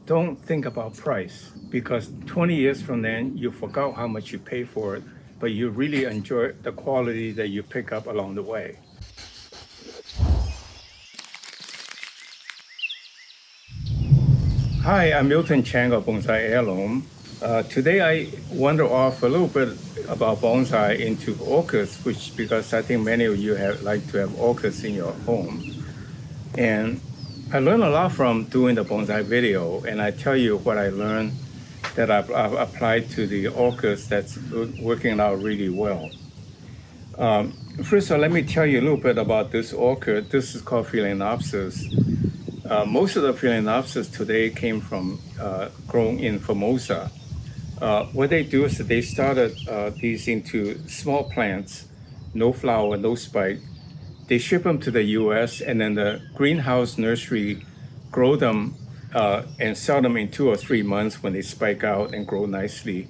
don't think about price, because 20 years from then, you forgot how much you pay for it, but you really enjoy the quality that you pick up along the way. Hi, I'm Miltonchang of Bonsaiheirloom. Today I wander off a little bit about bonsai into orchids, which because I think many of you like to have orchids in your home. And I learned a lot from doing the bonsai video, and I tell you what I learned that I've applied to the orchids that's working out really well. First of all, let me tell you a little bit about this orchid. This is called Phalaenopsis. Most of the Phalaenopsis today came from grown in Formosa. What they do is that they started these into small plants, no flower, no spike. They ship them to the US, and then the greenhouse nursery grow them and sell them in 2 or 3 months when they spike out and grow nicely.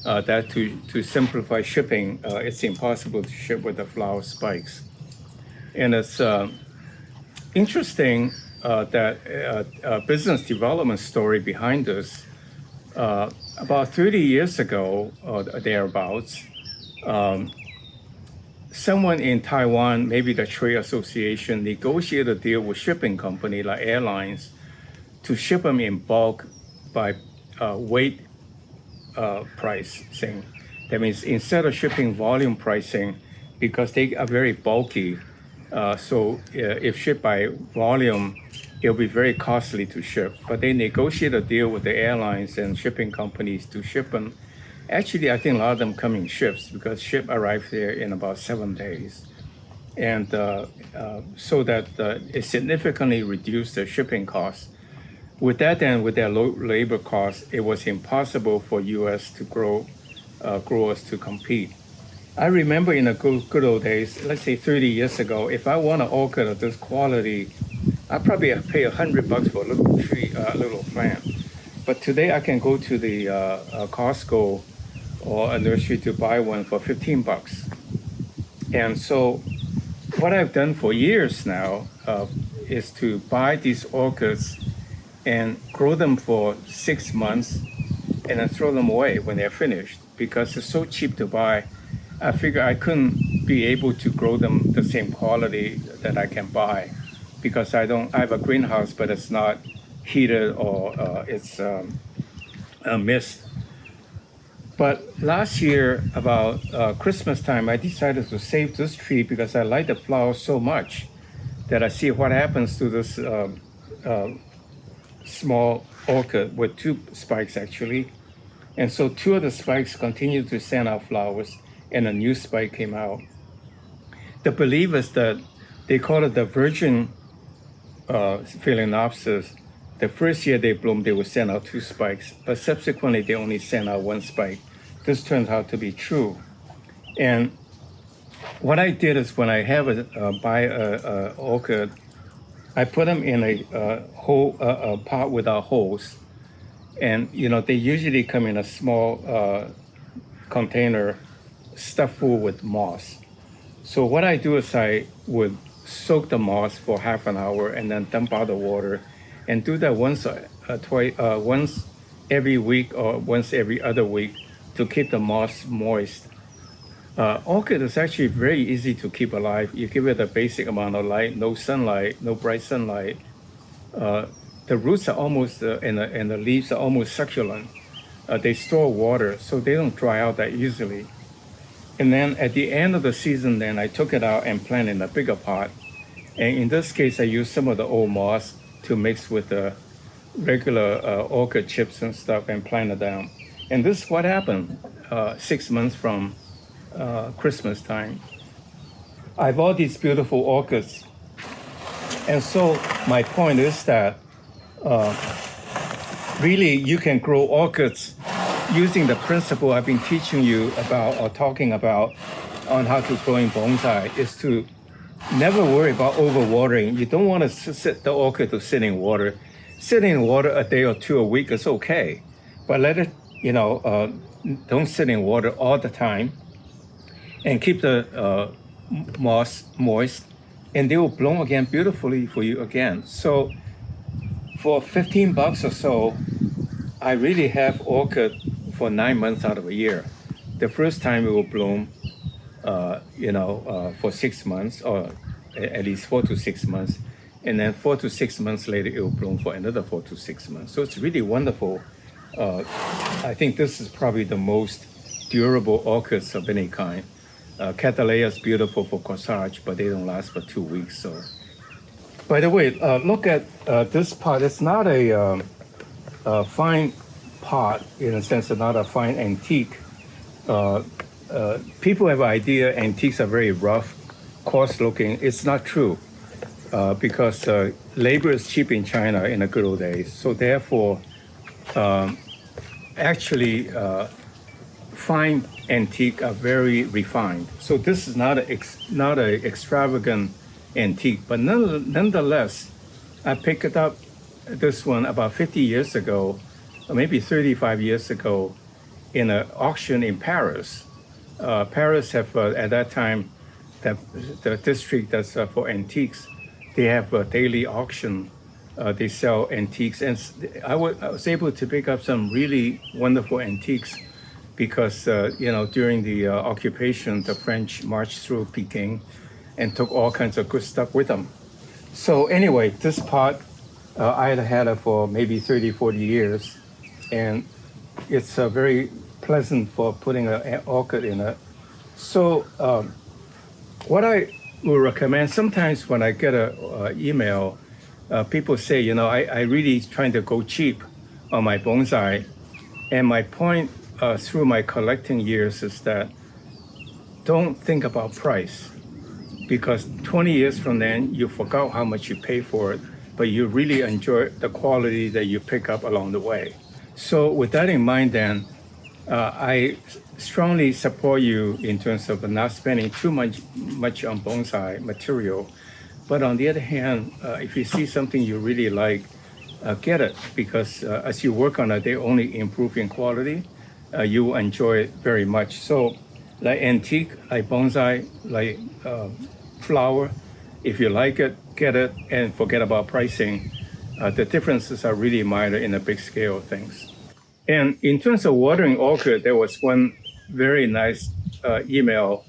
That to simplify shipping, it's impossible to ship with the flower spikes. And it's interesting that business development story behind this. About 30 years ago, or thereabouts, someone in Taiwan, maybe the trade association, negotiated a deal with shipping company like airlines to ship them in bulk by weight pricing. That means instead of shipping volume pricing, because they are very bulky, so if shipped by volume, it'll be very costly to ship. But they negotiate a deal with the airlines and shipping companies to ship them. Actually, I think a lot of them come in ships, because ship arrive there in about 7 days. And so that it significantly reduced the shipping costs. With that, then, with their low labor costs, it was impossible for U.S. to growers to compete. I remember in the good old days, let's say 30 years ago, if I want an orchid of this quality, I'd probably pay $100 for a little tree, little plant. But today I can go to the Costco or a nursery to buy one for $15. And so what I've done for years now is to buy these orchids and grow them for 6 months and then throw them away when they're finished, because it's so cheap to buy. I figure I couldn't be able to grow them the same quality that I can buy, because I have a greenhouse, but it's not heated or it's a mist. But last year, about Christmas time, I decided to save this tree because I like the flowers so much that I see what happens to this small orchid with 2 spikes actually. And so 2 of the spikes continue to send out flowers, and a new spike came out. The belief is that they call it the virgin Phalaenopsis. The first year they bloom, they will send out 2 spikes, but subsequently they only send out 1 spike. This turns out to be true. And what I did is, when I have buy a orchid, I put them in a pot without holes. And they usually come in a small container stuffed full with moss. So what I do is I would soak the moss for half an hour and then dump out the water, and do that once every week or once every other week to keep the moss moist. Orchid is actually very easy to keep alive. You give it a basic amount of light, no sunlight, no bright sunlight. The roots are almost, and the leaves are almost succulent. They store water, so they don't dry out that easily. And then at the end of the season, then I took it out and planted in a bigger pot. And in this case, I used some of the old moss to mix with the regular orchid chips and stuff and plant it down. And this is what happened 6 months from Christmas time. I have all these beautiful orchids. And so my point is that really you can grow orchids using the principle I've been teaching you about, or talking about, on how to grow in bonsai, is to never worry about overwatering. You don't want to sit the orchid to sit in water. Sitting in water a day or 2 a week is okay, but let it, don't sit in water all the time, and keep the moss moist, and they will bloom again beautifully for you again. So for $15 or so, I really have orchid for 9 months out of a year. The first time it will bloom, for 6 months, or at least 4 to 6 months, and then 4 to 6 months later it will bloom for another 4 to 6 months. So it's really wonderful. I think this is probably the most durable orchids of any kind. Cattleya is beautiful for corsage, but they don't last for 2 weeks. So, by the way, look at this pot. It's not a fine pot in a sense, not a fine antique. People have an idea antiques are very rough, coarse looking. It's not true because labor is cheap in China in the good old days. So therefore, actually, fine antique are very refined. So this is not a extravagant antique, but nonetheless, I picked up this one about 50 years ago, or maybe 35 years ago, in an auction in Paris. Paris have at that time, the district that's for antiques, they have a daily auction. They sell antiques, and I was able to pick up some really wonderful antiques because during the occupation, the French marched through Peking and took all kinds of good stuff with them. So anyway, this pot, I had it for maybe 30, 40 years, and it's very pleasant for putting an orchid in it. So what I will recommend, sometimes when I get an email, people say, I really trying to go cheap on my bonsai. And my point through my collecting years is that don't think about price, because 20 years from then, you forgot how much you pay for it, but you really enjoy the quality that you pick up along the way. So with that in mind then, I strongly support you in terms of not spending too much on bonsai material. But on the other hand, if you see something you really like, get it, because as you work on it, they only improve in quality. You will enjoy it very much. So like antique, like bonsai, like flower, if you like it, get it, and forget about pricing. The differences are really minor in the big scale of things. And in terms of watering orchid, there was one very nice email,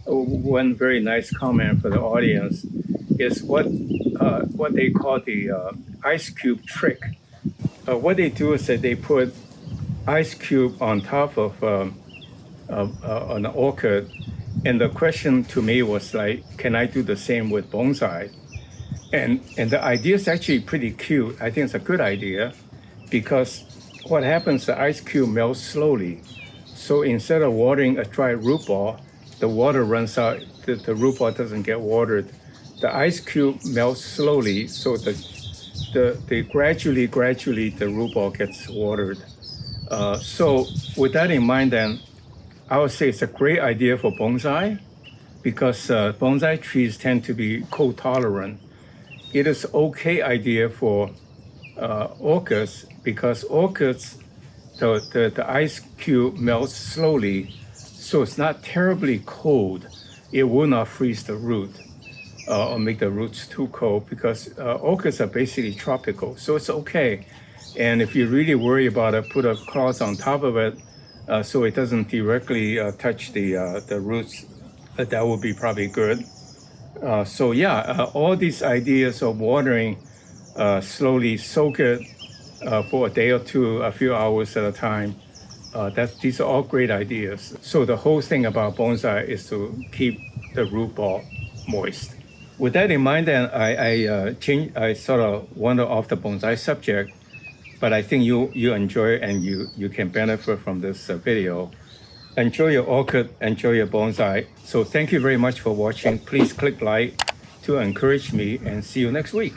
one very nice comment for the audience, is what they call the ice cube trick. What they do is that they put ice cube on top of an orchid, and the question to me was like, can I do the same with bonsai? And the idea is actually pretty cute. I think it's a good idea because what happens, the ice cube melts slowly. So instead of watering a dry root ball, the water runs out, the root ball doesn't get watered. The ice cube melts slowly, so the gradually the root ball gets watered. So with that in mind then, I would say it's a great idea for bonsai because bonsai trees tend to be cold tolerant. It is okay idea for orchids because orchids, the ice cube melts slowly, so it's not terribly cold. It will not freeze the root or make the roots too cold because orchids are basically tropical, so it's okay. And if you really worry about it, put a cloth on top of it so it doesn't directly touch the roots. That would be probably good. So yeah, all these ideas of watering slowly, soak it for a day or two, a few hours at a time. These are all great ideas. So the whole thing about bonsai is to keep the root ball moist. With that in mind, then I sort of wander off the bonsai subject, but I think you enjoy and you can benefit from this video. Enjoy your orchid, enjoy your bonsai. So thank you very much for watching. Please click like to encourage me and see you next week.